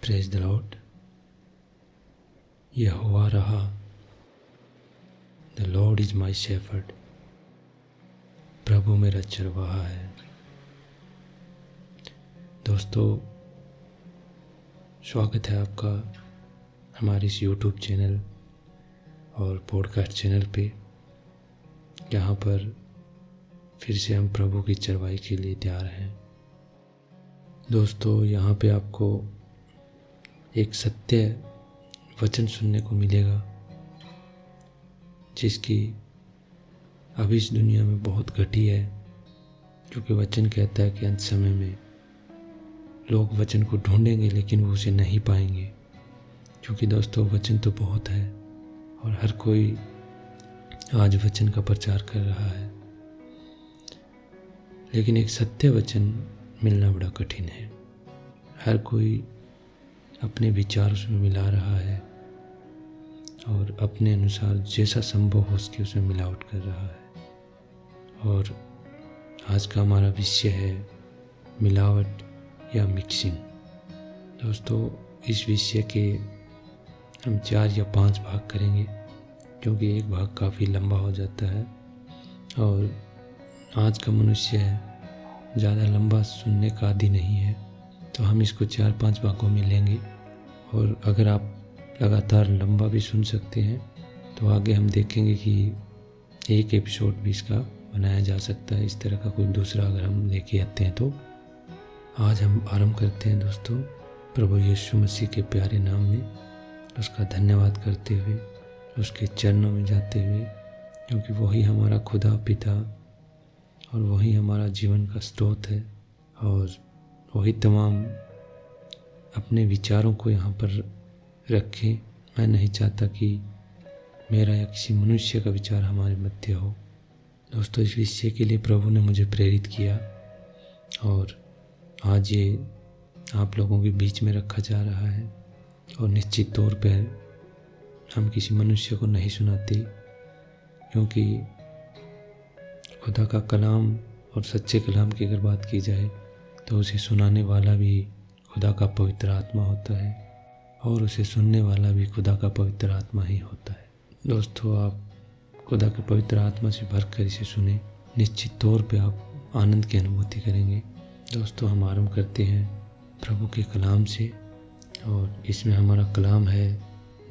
Praise the lord. यहोवा रहा, the lord is my shepherd. प्रभु मेरा चरवाहा है। दोस्तों, स्वागत है आपका हमारे इस यूट्यूब चैनल और पॉडकास्ट चैनल पे, जहाँ पर फिर से हम प्रभु की चरवाई के लिए तैयार हैं। दोस्तों, यहाँ पे आपको एक सत्य वचन सुनने को मिलेगा जिसकी अभी इस दुनिया में बहुत घटी है, क्योंकि वचन कहता है कि अंत समय में लोग वचन को ढूंढेंगे लेकिन वो उसे नहीं पाएंगे। क्योंकि दोस्तों, वचन तो बहुत है और हर कोई आज वचन का प्रचार कर रहा है, लेकिन एक सत्य वचन मिलना बड़ा कठिन है। हर कोई अपने विचार उसमें मिला रहा है और अपने अनुसार जैसा संभव हो उसके उसमें मिलावट कर रहा है। और आज का हमारा विषय है मिलावट या मिक्सिंग। दोस्तों, इस विषय के हम 4 या 5 भाग करेंगे, क्योंकि एक भाग काफ़ी लंबा हो जाता है और आज का मनुष्य ज़्यादा लंबा सुनने का आदी नहीं है। तो हम इसको 4-5 भागों में लेंगे, और अगर आप लगातार लंबा भी सुन सकते हैं तो आगे हम देखेंगे कि एक एपिसोड भी इसका बनाया जा सकता है। इस तरह का कोई दूसरा अगर हम लेके आते हैं तो आज हम आरंभ करते हैं। दोस्तों, प्रभु यीशु मसीह के प्यारे नाम में उसका धन्यवाद करते हुए, उसके चरणों में जाते हुए, क्योंकि वही हमारा खुदा पिता और वही हमारा जीवन का स्रोत है, और वही तमाम अपने विचारों को यहाँ पर रखें। मैं नहीं चाहता कि मेरा या किसी मनुष्य का विचार हमारे मध्य हो। दोस्तों, इस विषय के लिए प्रभु ने मुझे प्रेरित किया और आज ये आप लोगों के बीच में रखा जा रहा है। और निश्चित तौर पर हम किसी मनुष्य को नहीं सुनाते, क्योंकि खुदा का कलाम और सच्चे कलाम की अगर बात की जाए तो उसे सुनाने वाला भी खुदा का पवित्र आत्मा होता है और उसे सुनने वाला भी खुदा का पवित्र आत्मा ही होता है। दोस्तों, आप खुदा के पवित्र आत्मा से भरकर इसे सुने, निश्चित तौर पे आप आनंद की अनुभूति करेंगे। दोस्तों, हम आरंभ करते हैं प्रभु के कलाम से, और इसमें हमारा कलाम है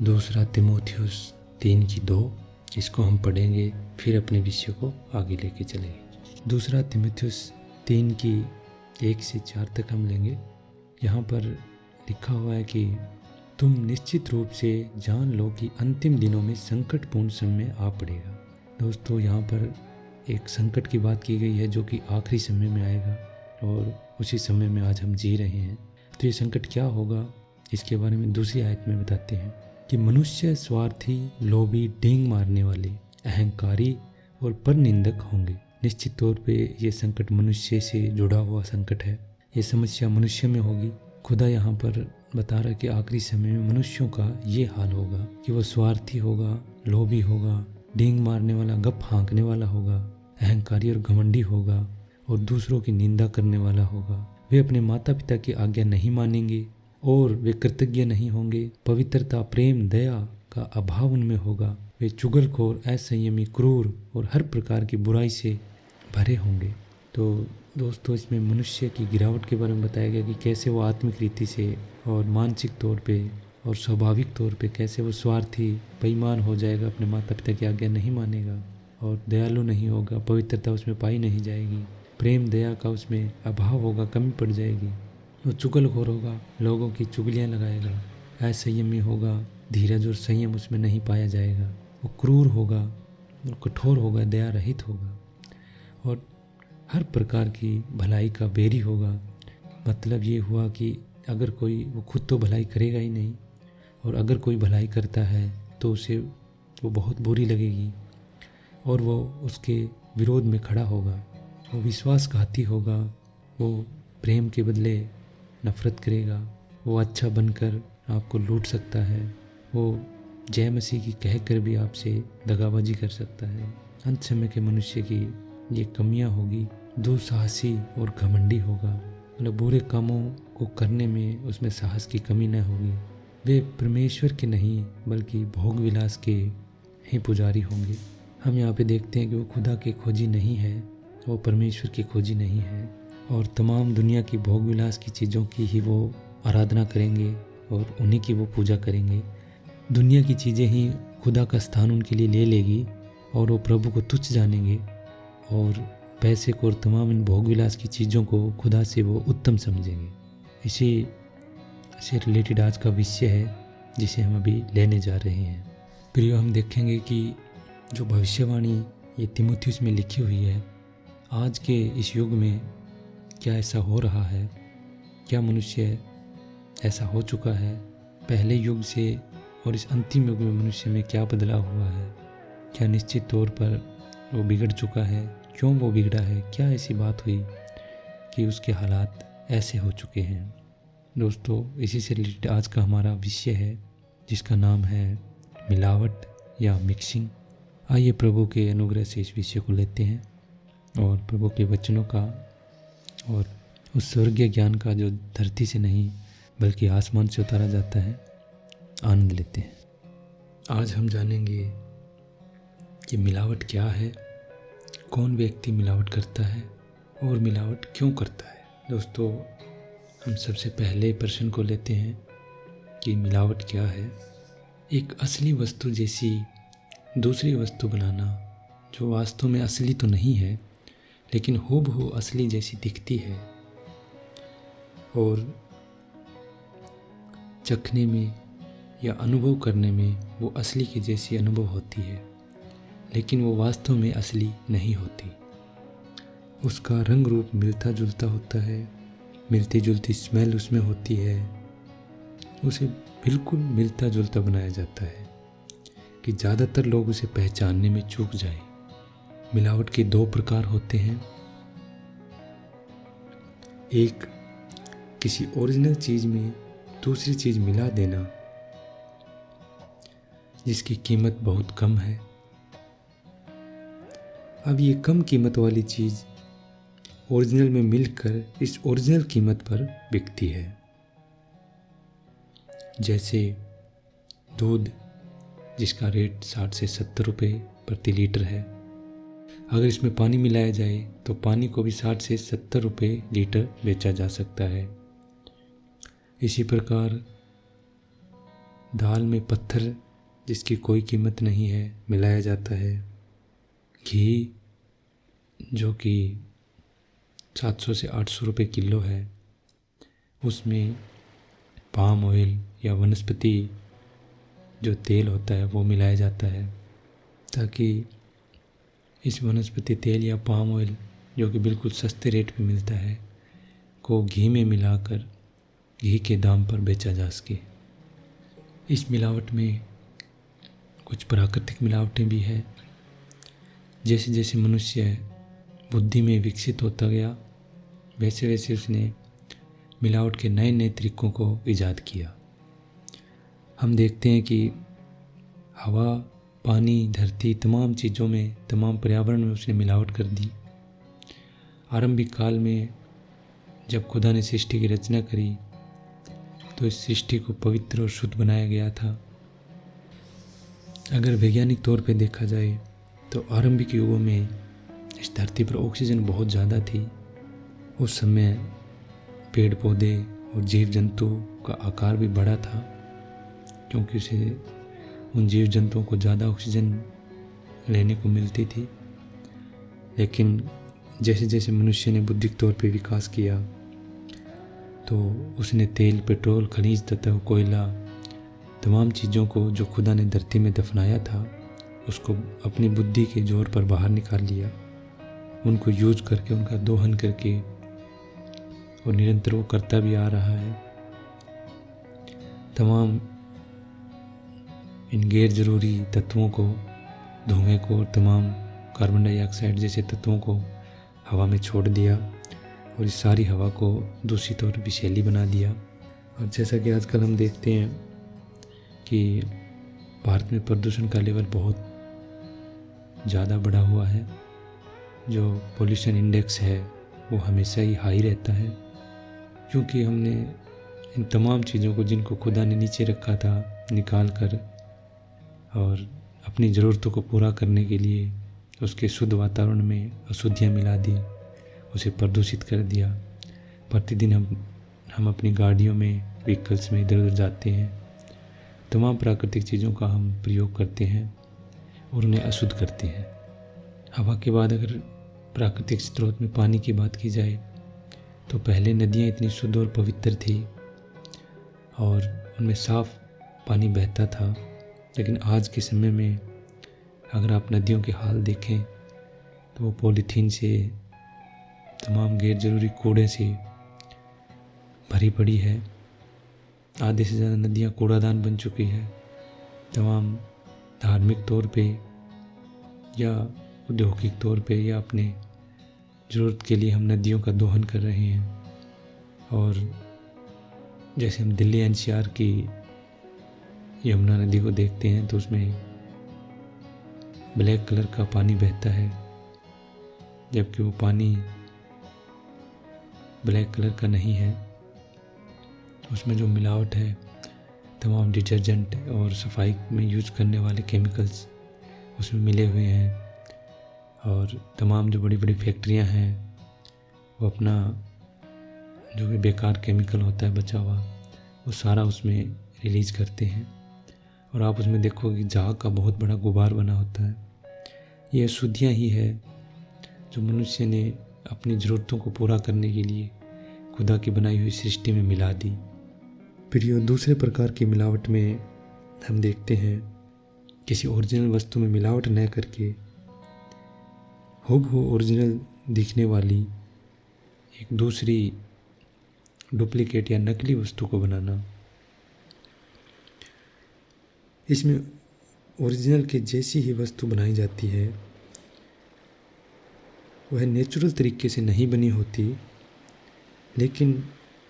2 तीमुथियुस 3:2। इसको हम पढ़ेंगे, फिर अपने विषय को आगे लेके चलेंगे। 2 तीमुथियुस 3:1-4 तक हम लेंगे। यहाँ पर लिखा हुआ है कि तुम निश्चित रूप से जान लो कि अंतिम दिनों में संकटपूर्ण समय आ पड़ेगा। दोस्तों, यहाँ पर एक संकट की बात की गई है जो कि आखिरी समय में आएगा, और उसी समय में आज हम जी रहे हैं। तो ये संकट क्या होगा, इसके बारे में दूसरी आयत में बताते हैं कि मनुष्य स्वार्थी, लोभी, डींग मारने वाले, अहंकारी और परनिंदक होंगे। निश्चित तौर पे ये संकट मनुष्य से जुड़ा हुआ संकट है। ये समस्या मनुष्य में होगी। खुदा यहाँ पर बता रहा है कि आखिरी समय में मनुष्यों का ये हाल होगा कि वो स्वार्थी होगा, लोभी होगा, डींग मारने वाला, गप हाँकने वाला होगा, अहंकारी और घमंडी होगा, और दूसरों की निंदा करने वाला होगा। वे अपने माता पिता की आज्ञा नहीं मानेंगे और वे कृतज्ञ नहीं होंगे। पवित्रता, प्रेम, दया का अभाव उनमें होगा। वे चुगलखोर, असंयमी, क्रूर और हर प्रकार की बुराई से भरे होंगे। तो दोस्तों, इसमें मनुष्य की गिरावट के बारे में बताया गया कि कैसे वो आत्मिक रीति से और मानसिक तौर पे और स्वाभाविक तौर पे कैसे वो स्वार्थी, बेईमान हो जाएगा, अपने माता पिता की आज्ञा नहीं मानेगा और दयालु नहीं होगा। पवित्रता उसमें पाई नहीं जाएगी, प्रेम दया का उसमें अभाव होगा, कमी पड़ जाएगी। वो चुगलखोर होगा, लोगों की चुगलियाँ लगाएगा, असंयमी होगा, धीरज और संयम उसमें नहीं पाया जाएगा। वो क्रूर होगा, वो कठोर होगा, दया रहित होगा, और हर प्रकार की भलाई का बैरी होगा। मतलब ये हुआ कि अगर कोई, वो खुद तो भलाई करेगा ही नहीं, और अगर कोई भलाई करता है तो उसे वो बहुत बुरी लगेगी और वो उसके विरोध में खड़ा होगा। वो विश्वासघाती होगा, वो प्रेम के बदले नफरत करेगा, वो अच्छा बनकर आपको लूट सकता है, वो जय मसीह की कहकर भी आपसे दगाबाजी कर सकता है। अंत समय के मनुष्य की ये कमियां होगी। दुस्साहसी और घमंडी होगा, मतलब बुरे कामों को करने में उसमें साहस की कमी न होगी। वे परमेश्वर के नहीं बल्कि भोग विलास के ही पुजारी होंगे। हम यहाँ पे देखते हैं कि वो खुदा के खोजी नहीं है, वो परमेश्वर की खोजी नहीं है, और तमाम दुनिया की भोग विलास की चीज़ों की ही वो आराधना करेंगे और उन्हीं की वो पूजा करेंगे। दुनिया की चीज़ें ही खुदा का स्थान उनके लिए ले लेगी और वो प्रभु को तुच्छ जानेंगे और पैसे को और तमाम इन भोग विलास की चीज़ों को खुदा से वो उत्तम समझेंगे। इसी से रिलेटेड आज का विषय है जिसे हम अभी लेने जा रहे हैं। प्रियो, हम देखेंगे कि जो भविष्यवाणी ये तीमुथियुस में लिखी हुई है, आज के इस युग में क्या ऐसा हो रहा है? क्या मनुष्य ऐसा हो चुका है पहले युग से, और इस अंतिम युग में मनुष्य में क्या बदलाव हुआ है? क्या निश्चित तौर पर वो बिगड़ चुका है? क्यों वो बिगड़ा है? क्या ऐसी बात हुई कि उसके हालात ऐसे हो चुके हैं? दोस्तों, इसी से रिलेटेड आज का हमारा विषय है जिसका नाम है मिलावट या मिक्सिंग। आइए प्रभु के अनुग्रह से इस विषय को लेते हैं और प्रभु के वचनों का और उस स्वर्गीय ज्ञान का जो धरती से नहीं बल्कि आसमान से उतारा जाता है, आनंद लेते हैं। आज हम जानेंगे कि मिलावट क्या है, कौन व्यक्ति मिलावट करता है और मिलावट क्यों करता है। दोस्तों, हम सबसे पहले प्रश्न को लेते हैं कि मिलावट क्या है। एक असली वस्तु जैसी दूसरी वस्तु बनाना जो वास्तव में असली तो नहीं है लेकिन हूबहू असली जैसी दिखती है और चखने में या अनुभव करने में वो असली की जैसी अनुभव होती है, लेकिन वो वास्तव में असली नहीं होती। उसका रंग रूप मिलता जुलता होता है, मिलती जुलती स्मेल उसमें होती है, उसे बिल्कुल मिलता जुलता बनाया जाता है कि ज़्यादातर लोग उसे पहचानने में चूक जाए। मिलावट के दो प्रकार होते हैं। एक, किसी ओरिजिनल चीज़ में दूसरी चीज़ मिला देना जिसकी कीमत बहुत कम है। अब ये कम कीमत वाली चीज़ ओरिजिनल में मिलकर इस ओरिजिनल कीमत पर बिकती है। जैसे दूध जिसका रेट 60 से 70 रुपये प्रति लीटर है, अगर इसमें पानी मिलाया जाए तो पानी को भी 60 से 70 रुपये लीटर बेचा जा सकता है। इसी प्रकार दाल में पत्थर जिसकी कोई कीमत नहीं है मिलाया जाता है। घी जो कि 700 से 800 रुपये किलो है, उसमें पाम ऑयल या वनस्पति जो तेल होता है वो मिलाया जाता है ताकि इस वनस्पति तेल या पाम ऑयल जो कि बिल्कुल सस्ते रेट पे मिलता है को घी में मिलाकर घी के दाम पर बेचा जा सके। इस मिलावट में कुछ प्राकृतिक मिलावटें भी हैं। जैसे जैसे मनुष्य बुद्धि में विकसित होता गया वैसे वैसे उसने मिलावट के नए नए तरीकों को ईजाद किया। हम देखते हैं कि हवा, पानी, धरती, तमाम चीज़ों में, तमाम पर्यावरण में उसने मिलावट कर दी। आरंभिक काल में जब खुदा ने सृष्टि की रचना करी तो इस सृष्टि को पवित्र और शुद्ध बनाया गया था। अगर वैज्ञानिक तौर पे देखा जाए तो आरंभिक युगों में इस धरती पर ऑक्सीजन बहुत ज़्यादा थी। उस समय पेड़ पौधे और जीव जंतु का आकार भी बड़ा था क्योंकि उसे उन जीव जंतुओं को ज़्यादा ऑक्सीजन लेने को मिलती थी। लेकिन जैसे जैसे मनुष्य ने बौद्धिक तौर पे विकास किया तो उसने तेल, पेट्रोल, खनिज तथा कोयला, तमाम चीज़ों को जो खुदा ने धरती में दफनाया था उसको अपनी बुद्धि के जोर पर बाहर निकाल लिया। उनको यूज करके, उनका दोहन करके, और निरंतर वो करता भी आ रहा है। तमाम इन गैर ज़रूरी तत्वों को, धुएं को और तमाम कार्बन डाइऑक्साइड जैसे तत्वों को हवा में छोड़ दिया और इस सारी हवा को दूषित और विषैली बना दिया। और जैसा कि आजकल हम देखते हैं कि भारत में प्रदूषण का लेवल बहुत ज़्यादा बढ़ा हुआ है। जो पोल्यूशन इंडेक्स है वो हमेशा ही हाई रहता है क्योंकि हमने इन तमाम चीज़ों को जिनको खुदा ने नीचे रखा था निकाल कर और अपनी ज़रूरतों को पूरा करने के लिए उसके शुद्ध वातावरण में अशुद्धियाँ मिला दी, उसे प्रदूषित कर दिया। प्रतिदिन हम अपनी गाड़ियों में, व्हीकल्स में इधर उधर जाते हैं, तमाम प्राकृतिक चीज़ों का हम प्रयोग करते हैं और उन्हें अशुद्ध करते हैं। हवा के बाद अगर प्राकृतिक स्रोत में पानी की बात की जाए तो पहले नदियाँ इतनी शुद्ध और पवित्र थी और उनमें साफ पानी बहता था, लेकिन आज के समय में अगर आप नदियों के हाल देखें तो वो पॉलीथीन से, तमाम गैर ज़रूरी कूड़े से भरी पड़ी है। आधे से ज़्यादा नदियाँ कूड़ादान बन चुकी है। तमाम धार्मिक तौर पे या औद्योगिक तौर पे या अपने ज़रूरत के लिए हम नदियों का दोहन कर रहे हैं। और जैसे हम दिल्ली एनसीआर की यमुना नदी को देखते हैं तो उसमें ब्लैक कलर का पानी बहता है, जबकि वो पानी ब्लैक कलर का नहीं है। उसमें जो मिलावट है, तमाम डिटर्जेंट और सफाई में यूज करने वाले केमिकल्स उसमें मिले हुए हैं। और तमाम जो बड़ी बड़ी फैक्ट्रियां हैं वो अपना जो भी बेकार केमिकल होता है बचा हुआ, वो सारा उसमें रिलीज़ करते हैं। और आप उसमें देखोगे झाग का बहुत बड़ा गुबार बना होता है। ये अशुद्धियाँ ही है जो मनुष्य ने अपनी ज़रूरतों को पूरा करने के लिए खुदा की बनाई हुई सृष्टि में मिला दी। फिर ये दूसरे प्रकार की मिलावट में हम देखते हैं किसी ओरिजिनल वस्तु में मिलावट न करके हूबहू ओरिजिनल दिखने वाली एक दूसरी डुप्लीकेट या नकली वस्तु को बनाना। इसमें ओरिजिनल के जैसी ही वस्तु बनाई जाती है, वह नेचुरल तरीके से नहीं बनी होती, लेकिन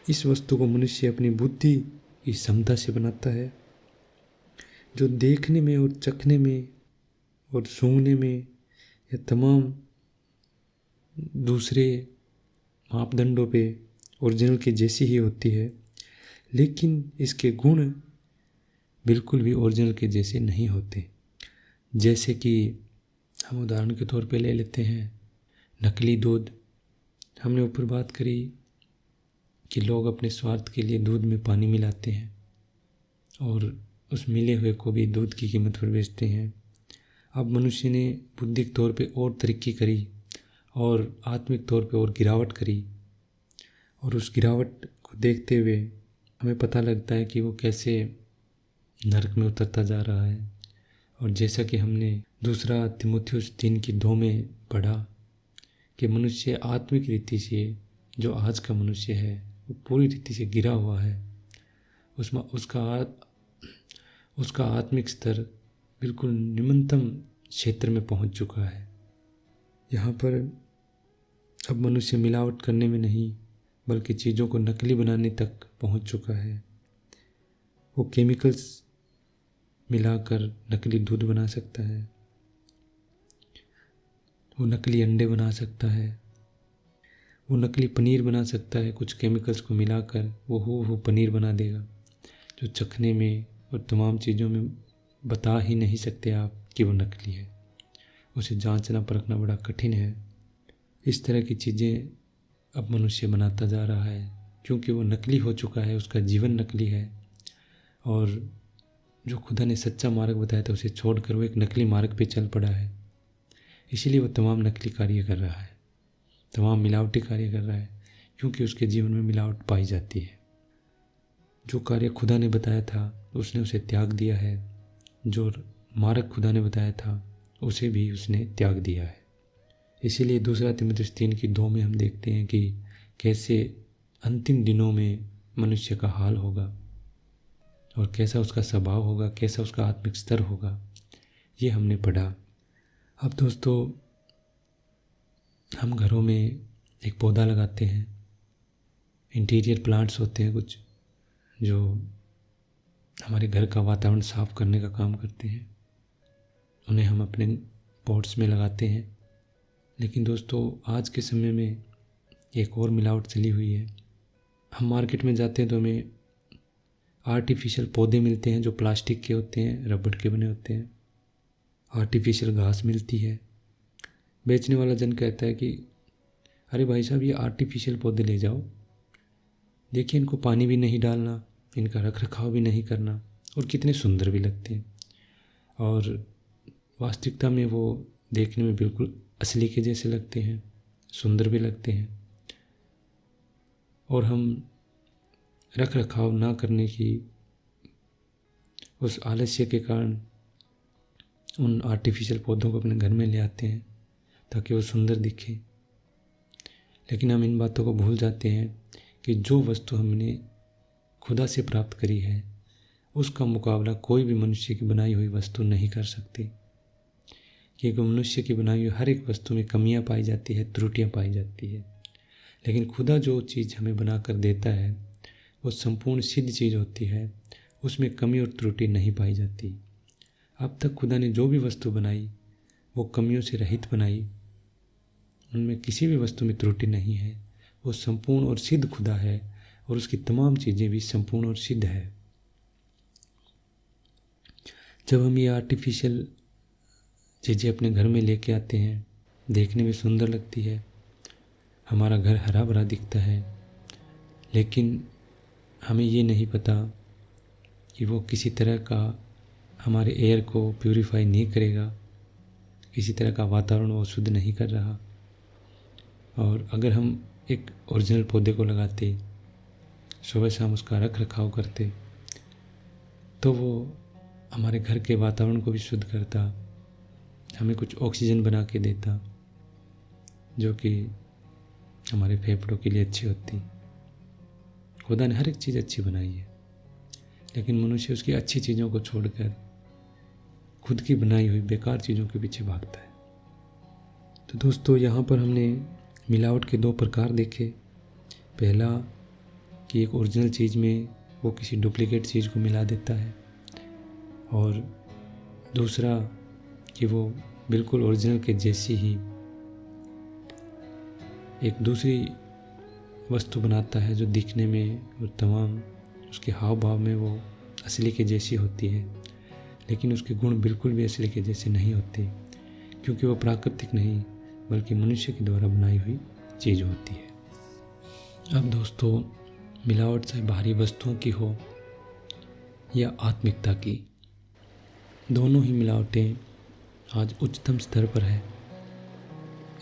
इस वस्तु को मनुष्य अपनी बुद्धि की क्षमता से बनाता है, जो देखने में और चखने में और सूंघने में या तमाम दूसरे मापदंडों पे ओरिजिनल के जैसी ही होती है, लेकिन इसके गुण बिल्कुल भी ओरिजिनल के जैसे नहीं होते। जैसे कि हम उदाहरण के तौर पे ले लेते हैं नकली दूध। हमने ऊपर बात करी कि लोग अपने स्वार्थ के लिए दूध में पानी मिलाते हैं और उस मिले हुए को भी दूध की कीमत पर बेचते हैं। अब मनुष्य ने बुद्धिक तौर पे और तरक्की करी और आत्मिक तौर पे और गिरावट करी, और उस गिरावट को देखते हुए हमें पता लगता है कि वो कैसे नरक में उतरता जा रहा है। और जैसा कि हमने दूसरा तीमुथियुस 3:2 में पढ़ा कि मनुष्य आत्मिक रीति से, जो आज का मनुष्य है वो पूरी रीति से गिरा हुआ है। उसमें उसका आत्मिक स्तर बिल्कुल निम्नतम क्षेत्र में पहुंच चुका है। यहाँ पर अब मनुष्य मिलावट करने में नहीं बल्कि चीज़ों को नकली बनाने तक पहुंच चुका है। वो केमिकल्स मिलाकर नकली दूध बना सकता है, वो नकली अंडे बना सकता है, वो नकली पनीर बना सकता है। कुछ केमिकल्स को मिलाकर वो पनीर बना देगा जो चखने में और तमाम चीज़ों में बता ही नहीं सकते आप कि वो नकली है। उसे जांचना परखना बड़ा कठिन है। इस तरह की चीज़ें अब मनुष्य बनाता जा रहा है क्योंकि वो नकली हो चुका है, उसका जीवन नकली है। और जो खुदा ने सच्चा मार्ग बताया था उसे छोड़कर वो एक नकली मार्ग पे चल पड़ा है। इसीलिए वो तमाम नकली कार्य कर रहा है, तमाम मिलावटी कार्य कर रहा है, क्योंकि उसके जीवन में मिलावट पाई जाती है। जो कार्य खुदा ने बताया था उसने उसे त्याग दिया है, जो मार्ग खुदा ने बताया था उसे भी उसने त्याग दिया है। इसीलिए दूसरा तीमुथियुस 3:2 में हम देखते हैं कि कैसे अंतिम दिनों में मनुष्य का हाल होगा और कैसा उसका स्वभाव होगा, कैसा उसका आत्मिक स्तर होगा, ये हमने पढ़ा। अब दोस्तों, हम घरों में एक पौधा लगाते हैं, इंटीरियर प्लांट्स होते हैं कुछ जो हमारे घर का वातावरण साफ करने का काम करते हैं, उन्हें हम अपने पॉट्स में लगाते हैं। लेकिन दोस्तों, आज के समय में एक और मिलावट चली हुई है हम मार्केट में जाते हैं तो हमें आर्टिफिशियल पौधे मिलते हैं जो प्लास्टिक के होते हैं, रबड़ के बने होते हैं। आर्टिफिशियल घास मिलती है। बेचने वाला जन कहता है कि अरे भाई साहब, ये आर्टिफिशियल पौधे ले जाओ, देखिए इनको पानी भी नहीं डालना, इनका रख रखाव भी नहीं करना, और कितने सुंदर भी लगते हैं। और वास्तविकता में वो देखने में बिल्कुल असली के जैसे लगते हैं, सुंदर भी लगते हैं। और हम रख रखाव ना करने की उस आलस्य के कारण उन आर्टिफिशियल पौधों को अपने घर में ले आते हैं ताकि वो सुंदर दिखे। लेकिन हम इन बातों को भूल जाते हैं कि जो वस्तु हमने खुदा से प्राप्त करी है उसका मुकाबला कोई भी मनुष्य की बनाई हुई वस्तु नहीं कर सकती, क्योंकि मनुष्य की बनाई हुई हर एक वस्तु में कमियां पाई जाती है, त्रुटियां पाई जाती है। लेकिन खुदा जो चीज़ हमें बना कर देता है वो संपूर्ण सिद्ध चीज़ होती है, उसमें कमी और त्रुटि नहीं पाई जाती। अब तक खुदा ने जो भी वस्तु बनाई वो कमियों से रहित बनाई, उनमें किसी भी वस्तु में त्रुटि नहीं है। वो संपूर्ण और सिद्ध खुदा है और उसकी तमाम चीज़ें भी संपूर्ण और सिद्ध है। जब हम ये आर्टिफिशियल चीज़ें अपने घर में लेके आते हैं, देखने में सुंदर लगती है, हमारा घर हरा भरा दिखता है, लेकिन हमें ये नहीं पता कि वो किसी तरह का हमारे एयर को प्यूरिफाई नहीं करेगा, किसी तरह का वातावरण वो शुद्ध नहीं कर रहा। और अगर हम एक ओरिजिनल पौधे को लगाते, सुबह शाम उसका रख रखाव करते, तो वो हमारे घर के वातावरण को भी शुद्ध करता, हमें कुछ ऑक्सीजन बना के देता जो कि हमारे फेफड़ों के लिए अच्छी होती। खुदा ने हर एक चीज़ अच्छी बनाई है, लेकिन मनुष्य उसकी अच्छी चीज़ों को छोड़कर खुद की बनाई हुई बेकार चीज़ों के पीछे भागता है। तो दोस्तों, यहाँ पर हमने मिलावट के दो प्रकार देखे। पहला कि एक ओरिजिनल चीज़ में वो किसी डुप्लीकेट चीज़ को मिला देता है, और दूसरा कि वो बिल्कुल ओरिजिनल के जैसी ही एक दूसरी वस्तु बनाता है जो दिखने में और तमाम उसके हाव भाव में वो असली के जैसी होती है, लेकिन उसके गुण बिल्कुल भी असली के जैसे नहीं होते, क्योंकि वो प्राकृतिक नहीं बल्कि मनुष्य के द्वारा बनाई हुई चीज़ होती है। अब दोस्तों, मिलावट चाहे बाहरी वस्तुओं की हो या आत्मिकता की, दोनों ही मिलावटें आज उच्चतम स्तर पर है।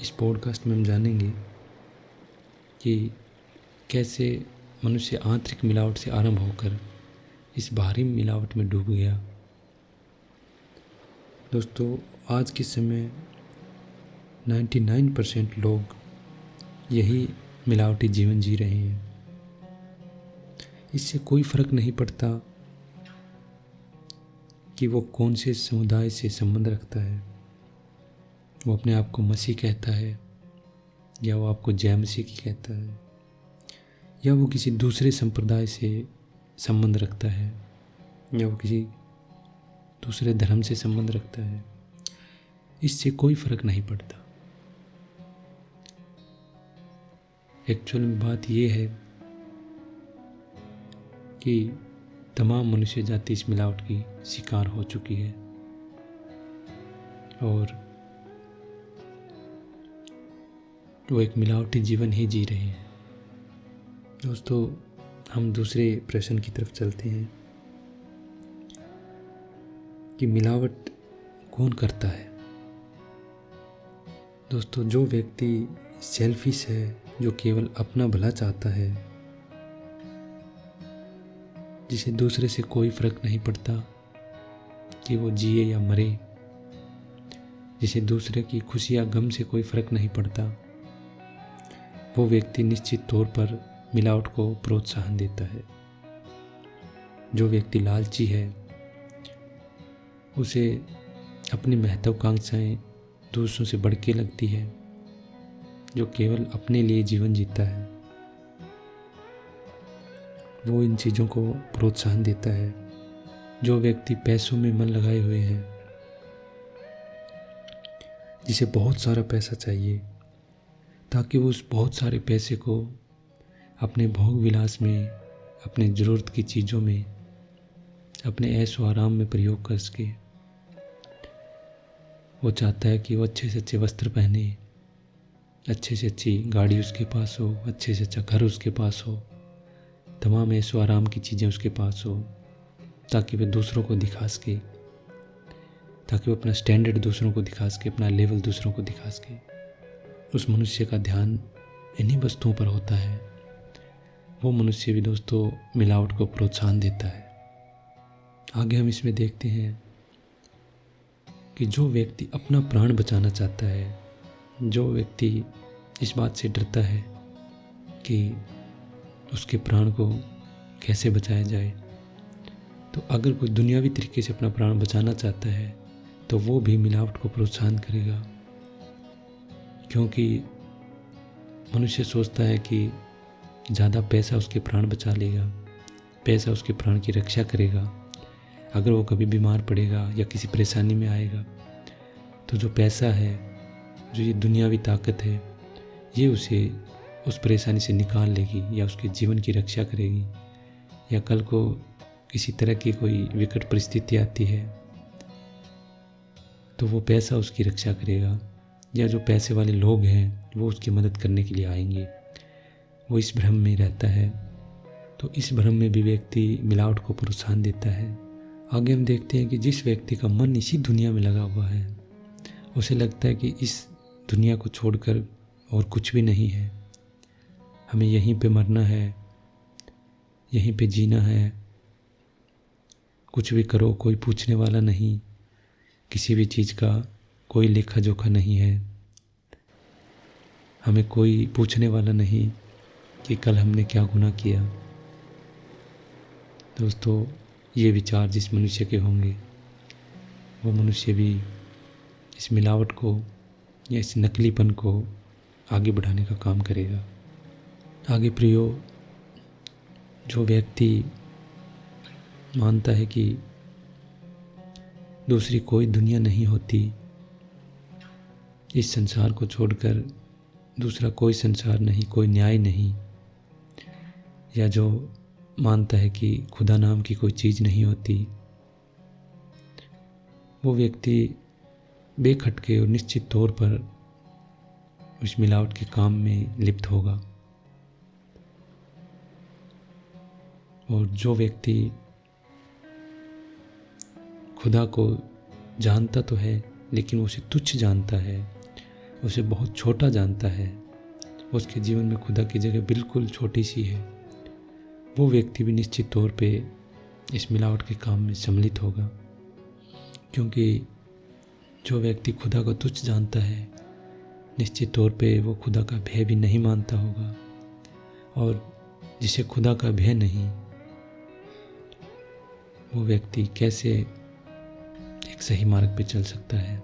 इस पॉडकास्ट में हम जानेंगे कि कैसे मनुष्य आंतरिक मिलावट से आरंभ होकर इस बाहरी मिलावट में डूब गया। दोस्तों, आज के समय 99% लोग यही मिलावटी जीवन जी रहे हैं। इससे कोई फर्क नहीं पड़ता कि वो कौन से समुदाय से संबंध रखता है, वो अपने आप को मसीह कहता है या वो आपको जय मसीह की कहता है, या वो किसी दूसरे संप्रदाय से संबंध रखता है, या वो किसी दूसरे धर्म से संबंध रखता है। इससे कोई फर्क नहीं पड़ता। एक्चुअल में बात ये है कि तमाम मनुष्य जाति इस मिलावट की शिकार हो चुकी है और वो एक मिलावटी जीवन ही जी रहे हैं। दोस्तों, हम दूसरे प्रश्न की तरफ चलते हैं कि मिलावट कौन करता है। दोस्तों, जो व्यक्ति सेल्फिश है, जो केवल अपना भला चाहता है, जिसे दूसरे से कोई फर्क नहीं पड़ता कि वो जिए या मरे, जिसे दूसरे की खुशी या गम से कोई फर्क नहीं पड़ता, वो व्यक्ति निश्चित तौर पर मिलावट को प्रोत्साहन देता है। जो व्यक्ति लालची है, उसे अपनी महत्वाकांक्षाएं दूसरों से बढ़ के लगती है। जो केवल अपने लिए जीवन जीता है, वो इन चीज़ों को प्रोत्साहन देता है। जो व्यक्ति पैसों में मन लगाए हुए है, जिसे बहुत सारा पैसा चाहिए ताकि वो उस बहुत सारे पैसे को अपने भोग विलास में, अपने ज़रूरत की चीज़ों में, अपने ऐश व आराम में प्रयोग कर सके। वो चाहता है कि वो अच्छे से अच्छे वस्त्र पहने, अच्छे से अच्छी गाड़ी उसके पास हो, अच्छे से अच्छा घर उसके पास हो, तमाम ऐश व आराम की चीज़ें उसके पास हो, ताकि वह दूसरों को दिखा सके, ताकि वो अपना स्टैंडर्ड दूसरों को दिखा सके, अपना लेवल दूसरों को दिखा सके। उस मनुष्य का ध्यान इन्हीं वस्तुओं पर होता है। वो मनुष्य भी दोस्तों मिलावट को प्रोत्साहन देता है। आगे हम इसमें देखते हैं कि जो व्यक्ति अपना प्राण बचाना चाहता है, जो व्यक्ति इस बात से डरता है कि उसके प्राण को कैसे बचाया जाए, तो अगर कोई दुनियावी तरीके से अपना प्राण बचाना चाहता है तो वो भी मिलावट को प्रोत्साहन करेगा। क्योंकि मनुष्य सोचता है कि ज़्यादा पैसा उसके प्राण बचा लेगा, पैसा उसके प्राण की रक्षा करेगा। अगर वो कभी बीमार पड़ेगा या किसी परेशानी में आएगा तो जो पैसा है, जो ये दुनियावी ताकत है, ये उसे उस परेशानी से निकाल लेगी या उसके जीवन की रक्षा करेगी। या कल को किसी तरह की कोई विकट परिस्थिति आती है तो वो पैसा उसकी रक्षा करेगा, या जो पैसे वाले लोग हैं वो उसकी मदद करने के लिए आएंगे। वो इस भ्रम में रहता है। तो इस भ्रम में भी व्यक्ति मिलावट को प्रोत्साहन देता है। आगे हम देखते हैं कि जिस व्यक्ति का मन इसी दुनिया में लगा हुआ है, उसे लगता है कि इस दुनिया को छोड़कर और कुछ भी नहीं है, हमें यहीं पे मरना है, यहीं पे जीना है, कुछ भी करो कोई पूछने वाला नहीं, किसी भी चीज़ का कोई लेखा जोखा नहीं है, हमें कोई पूछने वाला नहीं कि कल हमने क्या गुनाह किया। दोस्तों, ये विचार जिस मनुष्य के होंगे वो मनुष्य भी इस मिलावट को या इस नकलीपन को आगे बढ़ाने का काम करेगा। आगे प्रियो, जो व्यक्ति मानता है कि दूसरी कोई दुनिया नहीं होती, इस संसार को छोड़कर दूसरा कोई संसार नहीं, कोई न्याय नहीं, या जो मानता है कि खुदा नाम की कोई चीज़ नहीं होती, वो व्यक्ति बेखटके और निश्चित तौर पर उस मिलावट के काम में लिप्त होगा। और जो व्यक्ति खुदा को जानता तो है लेकिन उसे तुच्छ जानता है, उसे बहुत छोटा जानता है, उसके जीवन में खुदा की जगह बिल्कुल छोटी सी है, वो व्यक्ति भी निश्चित तौर पे इस मिलावट के काम में सम्मिलित होगा। क्योंकि जो व्यक्ति खुदा को तुच्छ जानता है, निश्चित तौर पे वो खुदा का भय भी नहीं मानता होगा, और जिसे खुदा का भय नहीं, वो व्यक्ति कैसे एक सही मार्ग पे चल सकता है।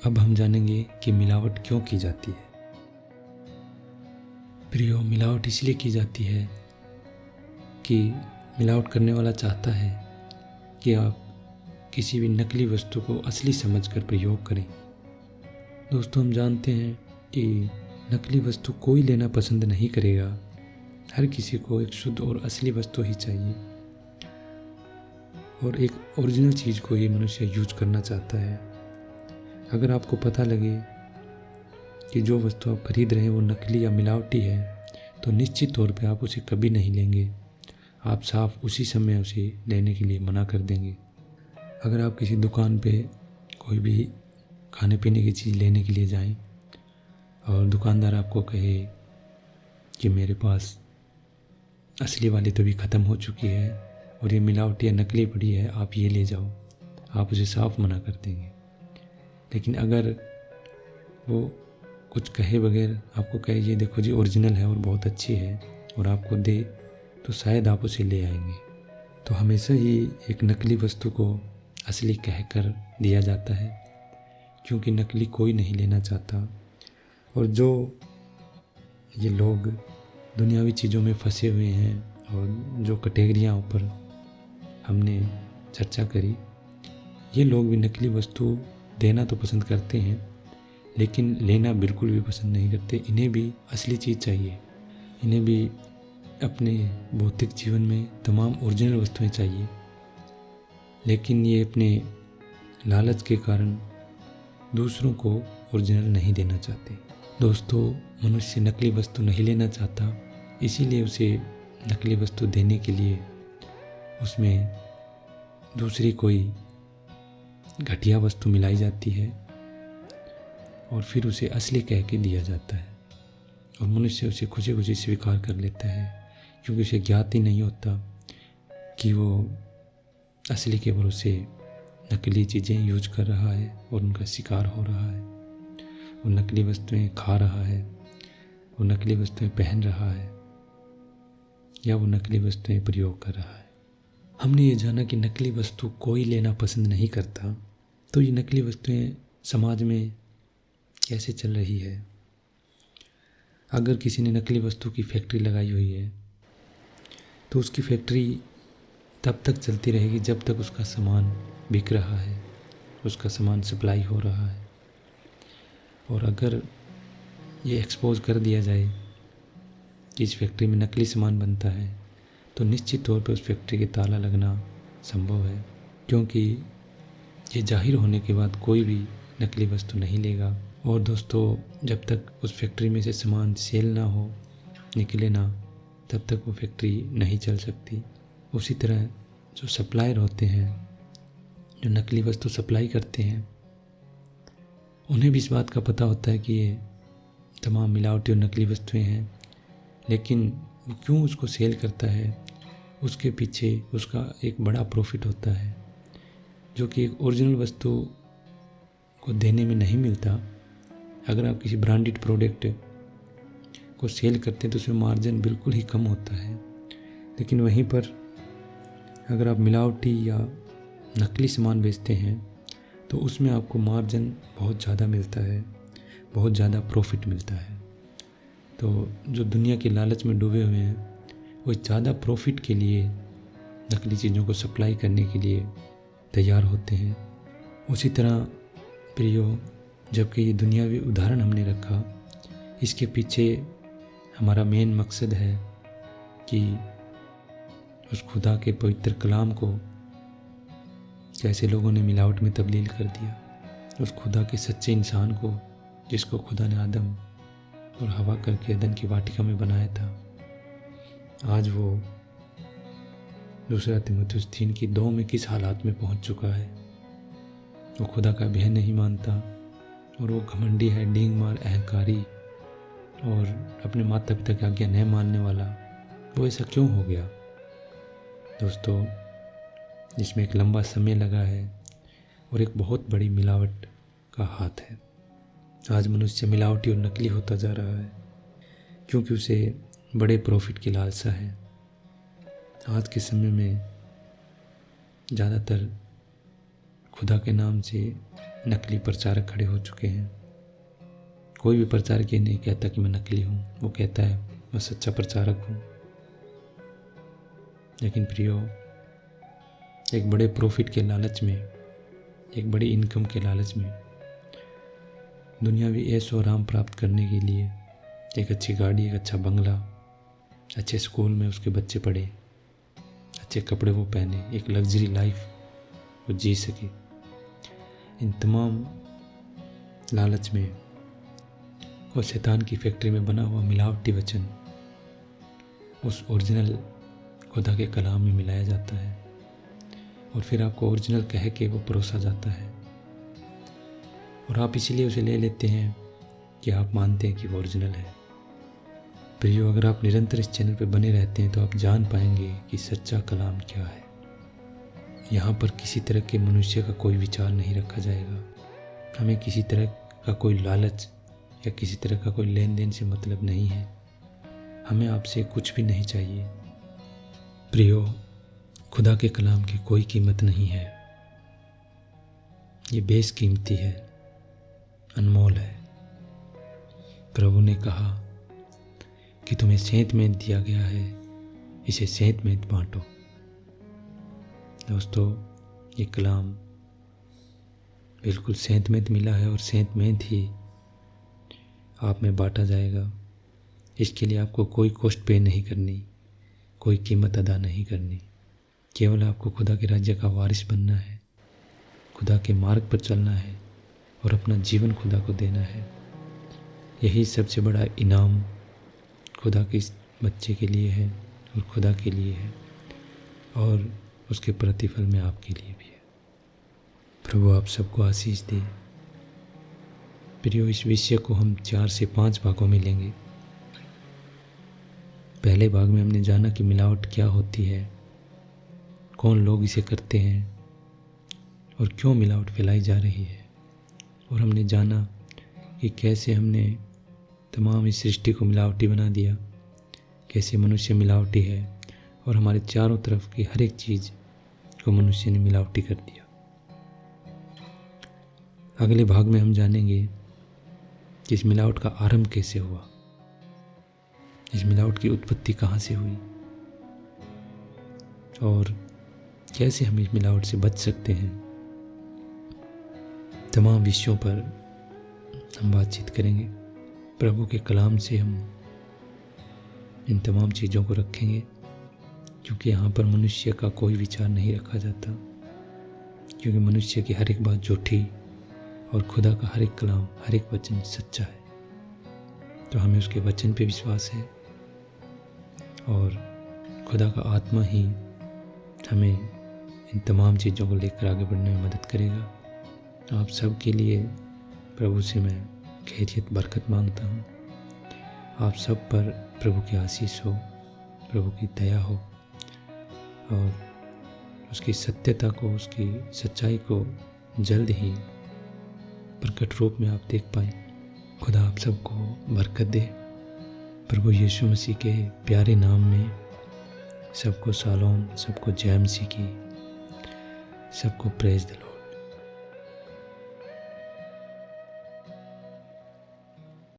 अब हम जानेंगे कि मिलावट क्यों की जाती है। प्रियो, मिलावट इसलिए की जाती है कि मिलावट करने वाला चाहता है कि आप किसी भी नकली वस्तु को असली समझकर प्रयोग करें। दोस्तों, हम जानते हैं कि नकली वस्तु कोई लेना पसंद नहीं करेगा। हर किसी को एक शुद्ध और असली वस्तु ही चाहिए, और एक ओरिजिनल चीज़ को ये मनुष्य यूज करना चाहता है। अगर आपको पता लगे कि जो वस्तु आप खरीद रहे हैं वो नकली या मिलावटी है, तो निश्चित तौर पे आप उसे कभी नहीं लेंगे। आप साफ उसी समय उसे लेने के लिए मना कर देंगे। अगर आप किसी दुकान पे कोई भी खाने पीने की चीज़ लेने के लिए जाएं और दुकानदार आपको कहे कि मेरे पास असली वाली तो भी ख़त्म हो चुकी है और ये मिलावटी या नकली पड़ी है, आप ये ले जाओ, आप उसे साफ मना कर देंगे। लेकिन अगर वो कुछ कहे बगैर आपको कहे ये देखो जी ओरिजिनल है और बहुत अच्छी है, और आपको दे, तो शायद आप उसे ले आएंगे। तो हमेशा ही एक नकली वस्तु को असली कहकर दिया जाता है, क्योंकि नकली कोई नहीं लेना चाहता। और जो ये लोग दुनियावी चीज़ों में फंसे हुए हैं और जो कैटेगरियाँ ऊपर हमने चर्चा करी, ये लोग भी नकली वस्तु देना तो पसंद करते हैं लेकिन लेना बिल्कुल भी पसंद नहीं करते। इन्हें भी असली चीज़ चाहिए। इन्हें भी अपने भौतिक जीवन में तमाम ओरिजिनल वस्तुएं चाहिए, लेकिन ये अपने लालच के कारण दूसरों को ओरिजिनल नहीं देना चाहते। दोस्तों, मनुष्य नकली वस्तु नहीं लेना चाहता, इसीलिए उसे नकली वस्तु देने के लिए उसमें दूसरी कोई घटिया वस्तु मिलाई जाती है और फिर उसे असली कह के दिया जाता है और मनुष्य उसे खुशी खुशी स्वीकार कर लेता है, क्योंकि उसे ज्ञात ही नहीं होता कि वो असली के भरोसे नकली चीज़ें यूज कर रहा है और उनका शिकार हो रहा है। वो नकली वस्तुएं खा रहा है, वो नकली वस्तुएं पहन रहा है या वो नकली वस्तुएं प्रयोग कर रहा है। हमने ये जाना कि नकली वस्तु कोई लेना पसंद नहीं करता, तो ये नकली वस्तुएं समाज में कैसे चल रही है? अगर किसी ने नकली वस्तु की फैक्ट्री लगाई हुई है तो उसकी फैक्ट्री तब तक चलती रहेगी जब तक उसका सामान बिक रहा है, उसका सामान सप्लाई हो रहा है। और अगर ये एक्सपोज कर दिया जाए कि इस फैक्ट्री में नकली सामान बनता है तो निश्चित तौर पर उस फैक्ट्री के ताला लगना संभव है, क्योंकि ये जाहिर होने के बाद कोई भी नकली वस्तु नहीं लेगा। और दोस्तों, जब तक उस फैक्ट्री में से सामान सेल ना हो, निकले ना, तब तक वो फैक्ट्री नहीं चल सकती। उसी तरह जो सप्लायर होते हैं, जो नकली वस्तु सप्लाई करते हैं, उन्हें भी इस बात का पता होता है कि ये तमाम मिलावटी और नकली वस्तुएं हैं, लेकिन वो क्यों उसको सेल करता है, उसके पीछे उसका एक बड़ा प्रॉफिट होता है, जो कि एक ओरिजिनल वस्तु को देने में नहीं मिलता। अगर आप किसी ब्रांडेड प्रोडक्ट को सेल करते हैं तो उसमें मार्जिन बिल्कुल ही कम होता है, लेकिन वहीं पर अगर आप मिलावटी या नकली सामान बेचते हैं तो उसमें आपको मार्जिन बहुत ज़्यादा मिलता है, बहुत ज़्यादा प्रॉफिट मिलता है। तो जो दुनिया के लालच में डूबे हुए हैं वो ज़्यादा प्रॉफिट के लिए नकली चीज़ों को सप्लाई करने के लिए तैयार होते हैं। उसी तरह प्रियो, जबकि ये दुनियावी उदाहरण हमने रखा, इसके पीछे हमारा मेन मकसद है कि उस खुदा के पवित्र कलाम को कैसे लोगों ने मिलावट में तब्दील कर दिया, उस खुदा के सच्चे इंसान को जिसको खुदा ने आदम और हवा करके एदन की वाटिका में बनाया था, आज वो दूसरा तीमुथियुस 3:2 में किस हालात में पहुंच चुका है। वो खुदा का भय नहीं मानता और वो घमंडी है, डींग मार, अहंकारी और अपने माता पिता की आज्ञा नहीं मानने वाला। वो ऐसा क्यों हो गया? दोस्तों, जिसमें एक लंबा समय लगा है और एक बहुत बड़ी मिलावट का हाथ है। आज मनुष्य मिलावटी और नकली होता जा रहा है क्योंकि उसे बड़े प्रॉफिट की लालसा है। आज के समय में ज़्यादातर खुदा के नाम से नकली प्रचारक खड़े हो चुके हैं। कोई भी प्रचारक ये नहीं कहता कि मैं नकली हूँ, वो कहता है मैं सच्चा प्रचारक हूँ। लेकिन प्रियो, एक बड़े प्रॉफिट के लालच में, एक बड़ी इनकम के लालच में, दुनियावी ऐश और आराम प्राप्त करने के लिए एक अच्छी गाड़ी, एक अच्छा बंगला, अच्छे स्कूल में उसके बच्चे पढ़े, अच्छे कपड़े वो पहने, एक लग्जरी लाइफ वो जी सके, इन तमाम लालच में और शैतान की फैक्ट्री में बना हुआ मिलावटी वचन उस ओरिजिनल खुदा के कलाम में मिलाया जाता है और फिर आपको ओरिजिनल कह के वो परोसा जाता है और आप इसीलिए उसे ले लेते हैं कि आप मानते हैं कि वो ओरिजिनल है। प्रियो, अगर आप निरंतर इस चैनल पर बने रहते हैं तो आप जान पाएंगे कि सच्चा कलाम क्या है। यहाँ पर किसी तरह के मनुष्य का कोई विचार नहीं रखा जाएगा। हमें किसी तरह का कोई लालच या किसी तरह का कोई लेन देन से मतलब नहीं है। हमें आपसे कुछ भी नहीं चाहिए। प्रियो, खुदा के कलाम की कोई कीमत नहीं है। ये बेशकीमती है, अनमोल है। प्रभु ने कहा कि तुम्हें सेंतमेंत दिया गया है, इसे सेंतमेंत बांटो। दोस्तों, ये कलाम बिल्कुल सेंतमेंत मिला है और सेंतमेंत ही आप में बांटा जाएगा। इसके लिए आपको कोई कॉस्ट पे नहीं करनी, कोई कीमत अदा नहीं करनी। केवल आपको खुदा के राज्य का वारिस बनना है, खुदा के मार्ग पर चलना है और अपना जीवन खुदा को देना है। यही सबसे बड़ा इनाम खुदा के इस बच्चे के लिए है और खुदा के लिए है, और उसके प्रतिफल में आपके लिए भी है। प्रभु आप सबको आशीष दे। प्रियो, इस विषय को हम 4 से 5 भागों में लेंगे। पहले भाग में हमने जाना कि मिलावट क्या होती है, कौन लोग इसे करते हैं और क्यों मिलावट फैलाई जा रही है। और हमने जाना कि कैसे हमने तमाम इस सृष्टि को मिलावटी बना दिया, कैसे मनुष्य मिलावटी है और हमारे चारों तरफ की हर एक चीज़ को मनुष्य ने मिलावटी कर दिया। अगले भाग में हम जानेंगे कि इस मिलावट का आरंभ कैसे हुआ, इस मिलावट की उत्पत्ति कहाँ से हुई और कैसे हम इस मिलावट से बच सकते हैं। तमाम विषयों पर हम बातचीत करेंगे। प्रभु के कलाम से हम इन तमाम चीज़ों को रखेंगे, क्योंकि यहाँ पर मनुष्य का कोई विचार नहीं रखा जाता, क्योंकि मनुष्य की हर एक बात झूठी और खुदा का हर एक कलाम, हर एक वचन सच्चा है। तो हमें उसके वचन पे विश्वास है और खुदा का आत्मा ही हमें इन तमाम चीज़ों को लेकर आगे बढ़ने में मदद करेगा। आप सब के लिए प्रभु से मैं खैरियत बरकत मांगता हूँ। आप सब पर प्रभु की आशीष हो, प्रभु की दया हो और उसकी सत्यता को, उसकी सच्चाई को जल्द ही प्रकट रूप में आप देख पाएँ। खुदा आप सबको बरकत दे। प्रभु यीशु मसीह के प्यारे नाम में सबको शालोम, सबको जय मसीह की, सबको प्रेज द लॉर्ड।